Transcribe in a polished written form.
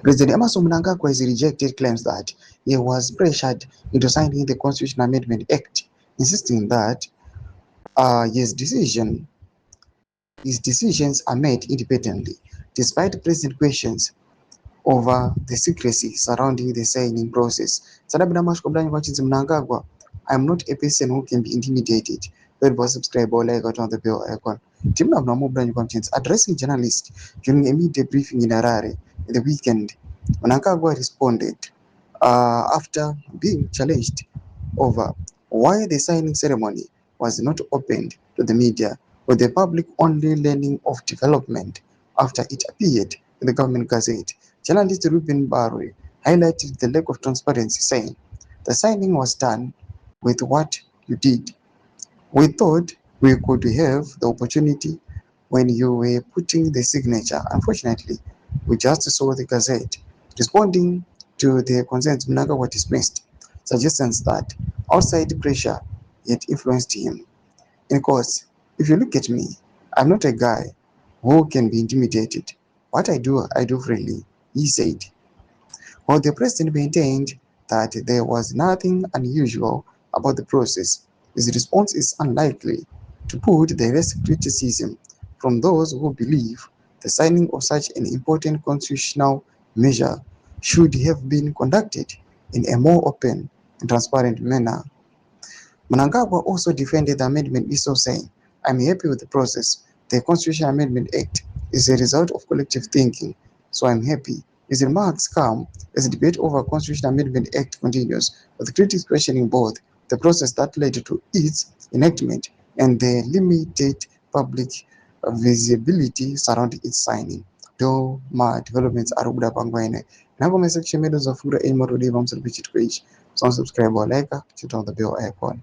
President Emerson Mnangagwa has rejected claims that he was pressured into signing the Constitution Amendment Act, insisting that his decisions are made independently, despite present questions over the secrecy surrounding the signing process. Mnangagwa, I'm not a person who can be intimidated. That was subscribe or like on the bell icon. Team of Namu Branch Conscience addressing journalists during a media briefing in Harare in the weekend. Mnangagwa responded after being challenged over why the signing ceremony was not opened to the media, with the public only learning of development after it appeared in the government gazette. Journalist Ruben Barwe highlighted the lack of transparency, saying, "The signing was done with what you did. We thought we could have the opportunity when you were putting the signature. Unfortunately, we just saw the gazette." Responding to the concerns, Mnangagwa dismissed suggestions that outside pressure had influenced him. In course, if you look at me, I'm not a guy who can be intimidated. What I do freely, he said. While the president maintained that there was nothing unusual about the process, his response is unlikely to put direct criticism from those who believe the signing of such an important constitutional measure should have been conducted in a more open and transparent manner. Mnangagwa also defended the amendment issue, saying, "I'm happy with the process. The Constitution Amendment Act is a result of collective thinking, so I'm happy." His remarks come as the debate over Constitution Amendment Act continues, with critics questioning both the process that led to its enactment and the limited public visibility surrounding its signing. Though my developments are kuda pangwene. Nangomesa kuchemedzo zafura eni marudi vamsiri page. So subscribe or like, hit on the bell icon.